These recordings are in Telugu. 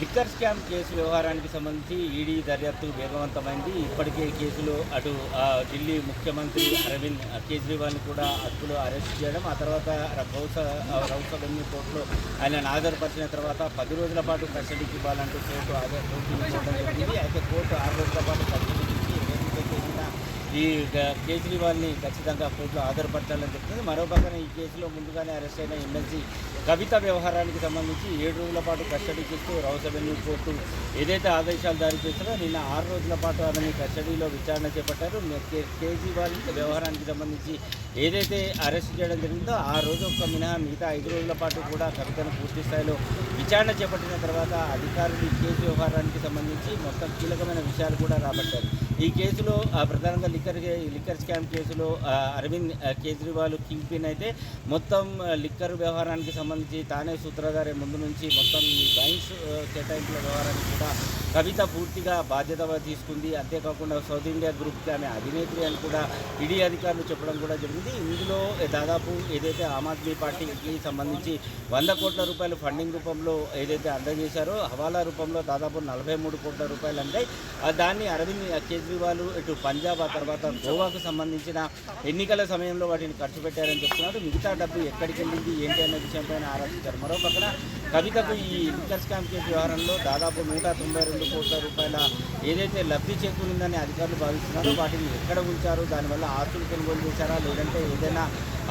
లిక్కర్ స్కామ్ కేసు వ్యవహారానికి సంబంధించి ఈడీ దర్యాప్తు వేగవంతమైంది. ఇప్పటికే ఈ కేసులో అటు ఢిల్లీ ముఖ్యమంత్రి అరవింద్ కేజ్రీవాల్ని కూడా అదుపులో అరెస్ట్ చేయడం, ఆ తర్వాత రౌస్ అవెన్యూ కోర్టులో ఆయనను హాజరుపరిచిన తర్వాత 10 రోజుల పాటు కస్టడీకి ఇవ్వాలంటూ కోర్టు ఇవ్వడం జరిగింది. అయితే కోర్టు 6 రోజుల పాటు కస్టడీకి ఇచ్చి ఎన్నికల తేదీన ఈ కేజ్రీవాల్ని ఖచ్చితంగా కోర్టులో హాజరుపరచాలని చెప్తుంది. మరో పక్కన ఈ కేసులో ముందుగానే అరెస్ట్ అయిన ఎమ్మెల్సీ కవిత వ్యవహారానికి సంబంధించి 7 రోజుల పాటు కస్టడీకి ఇస్తూ రౌస్ అవెన్యూ కోర్టు ఏదైతే ఆదేశాలు జారీ చేస్తారో నిన్న 6 రోజుల పాటు ఆమెని కస్టడీలో విచారణ చేపట్టారు. కేజ్రీవాల్ వ్యవహారానికి సంబంధించి ఏదైతే అరెస్ట్ చేయడం జరిగిందో ఆ రోజు ఒక్క మినహా మిగతా 5 రోజుల పాటు కూడా కవితను పూర్తి స్థాయిలో విచారణ చేపట్టిన తర్వాత అధికారులు ఈ కేసు వ్యవహారానికి సంబంధించి మొత్తం కీలకమైన విషయాలు కూడా రాబట్టారు. ఈ కేసులో ప్రధానంగా లిక్కర్ స్కామ్ కేసులో అరవింద్ కేజ్రీవాల్ కింగ్ పిన్ అయితే మొత్తం లిక్కర్ వ్యవహారానికి సంబంధించి తానే సూత్రధారి ముందు నుంచి మొత్తం ఈ వైన్స్ కేటాయింపుల వ్యవహారానికి కూడా కవిత పూర్తిగా బాధ్యత తీసుకుంది. అంతేకాకుండా సౌత్ ఇండియా గ్రూప్కి ఆమె అధినేత్రి అని కూడా ఈడీ అధికారులు చెప్పడం కూడా జరిగింది. ఇందులో దాదాపు ఏదైతే ఆమ్ ఆద్మీ పార్టీకి సంబంధించి 100 కోట్ల రూపాయలు ఫండింగ్ రూపంలో ఏదైతే అందజేశారో హవాలా రూపంలో దాదాపు 43 కోట్ల రూపాయలు అంటాయి. దాన్ని అరవింద్ కేజ్రీవాల్ ఇటు పంజాబ్ ఆ తర్వాత గోవాకు సంబంధించిన ఎన్నికల సమయంలో వాటిని ఖర్చు పెట్టారని చెప్తున్నారు. మిగతా డబ్బు ఎక్కడికి వెళ్ళింది ఏంటి అనే విషయంపైన ఆరాధించారు. మరో పక్కన కవితకు ఈ లిక్కర్ స్కామ్ కేసు వ్యవహారంలో దాదాపు 192 కోట్ల రూపాయల ఏదైతే లబ్ధి చేకూరిందని అధికారులు భావిస్తున్నారో వాటిని ఎక్కడ ఉంచారు, దానివల్ల ఆస్తులు కొనుగోలు చేశారా లేదంటే ఏదైనా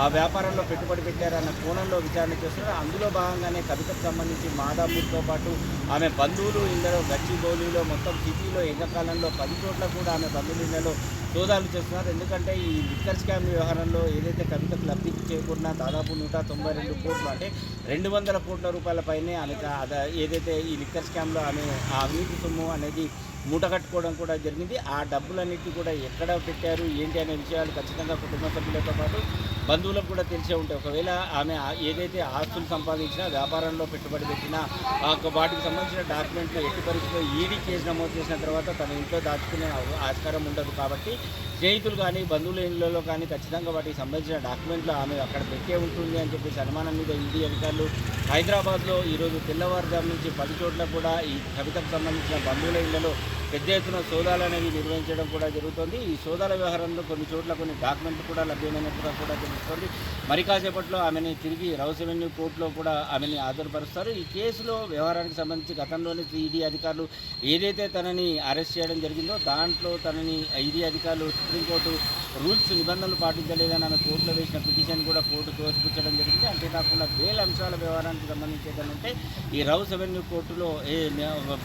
ఆ వ్యాపారంలో పెట్టుబడి పెట్టారన్న కోణంలో విచారణ చేస్తున్నారు. అందులో భాగంగానే కవితకు సంబంధించి మాదాపూర్తో పాటు ఆమె బంధువులు ఇళ్లలో గచ్చిబౌలిలో మొత్తం సిటీలో ఏకకాలంలో 10 చోట్ల కూడా ఆమె బంధువుల ఇళ్లలో సోదాలు చేస్తున్నారు. ఎందుకంటే ఈ లిక్కర్ స్కామ్ వ్యవహారంలో ఏదైతే కవితకు లబ్ధి చేకూరిన దాదాపు 192 కోట్లు అంటే 200 కోట్ల రూపాయల పైనే ఆమె ఏదైతే ఈ లిక్కర్ స్కామ్లో ఆమె ఆ అవినీతి సొమ్ము అనేది మూట కట్టుకోవడం కూడా జరిగింది. ఆ డబ్బులన్నింటినీ కూడా ఎక్కడ పెట్టారు ఏంటి అనే విషయాలు ఖచ్చితంగా కుటుంబ సభ్యులతో పాటు బంధువులకు కూడా తెలిసే ఉంటాయి. ఒకవేళ ఆమె ఏదైతే ఆస్తులు సంపాదించినా వ్యాపారంలో పెట్టుబడి పెట్టినా వాటికి సంబంధించిన డాక్యుమెంట్లు ఎట్టి పరిస్థితుల్లో ఈడీ కేసు నమోదు చేసిన తర్వాత తన ఇంట్లో దాచుకునే ఆస్కారం ఉండదు. కాబట్టి స్నేహితులు కానీ బంధువుల ఇళ్లలో కానీ ఖచ్చితంగా వాటికి సంబంధించిన డాక్యుమెంట్లు ఆమె అక్కడ పెట్టే ఉంటుంది అని చెప్పేసి అనుమానం మీద ఈడీ అధికారులు హైదరాబాద్లో ఈరోజు తెల్లవారుజాము నుంచి 10 చోట్ల కూడా ఈ కవితకు సంబంధించిన బంధువుల ఇళ్లలో పెద్ద ఎత్తున సోదాలు అనేవి నిర్వహించడం కూడా జరుగుతుంది. ఈ సోదాల వ్యవహారంలో కొన్ని చోట్ల కొన్ని డాక్యుమెంట్లు కూడా లభ్యమైనట్టుగా కూడా తెలుస్తుంది. మరి కాసేపట్లో ఆమెని తిరిగి రౌస్ అవెన్యూ కోర్టులో కూడా ఆమెని హాజరుపరుస్తారు. ఈ కేసులో వ్యవహారానికి సంబంధించి గతంలోనే ఈడీ అధికారులు ఏదైతే తనని అరెస్ట్ చేయడం జరిగిందో దాంట్లో తనని ఈడీ అధికారులు సుప్రీంకోర్టు రూల్స్ నిబంధనలు పాటించలేదని ఆమె కోర్టులో వేసిన పిటిషన్ కూడా కోర్టు తోసిపుచ్చడం జరిగింది. అంతేకాకుండా బెయిల్ అంశాల వ్యవహారానికి సంబంధించి ఏదంటే ఈ రౌస్ అవెన్యూ కోర్టులో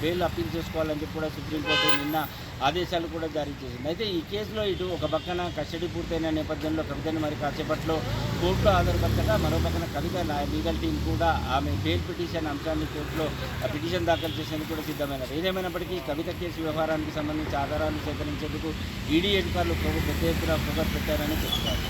బెయిల్ అప్పీల్ చేసుకోవాలని చెప్పి కూడా సుప్రీంకోర్టు నిన్న ఆదేశాలు కూడా జారీ చేసింది. అయితే ఈ కేసులో ఇటు ఒక పక్కన కస్టడీ పూర్తయిన నేపథ్యంలో కవితను మరి కాసేపట్లో కోర్టులో హాజరుపరచగా మరో పక్కన కవిత లీగల్ టీం కూడా ఆమె బెయిల్ పిటిషన్ అంశాన్ని కోర్టులో పిటిషన్ దాఖలు చేసేందుకు కూడా సిద్ధమైనది. ఏదేమైనప్పటికీ కవిత కేసు వ్యవహారానికి సంబంధించి ఆధారాలు సేకరించేందుకు ఈడీ అధికారులు పెద్ద ఎత్తున ఫోకస్ పెట్టారని చెప్తున్నారు.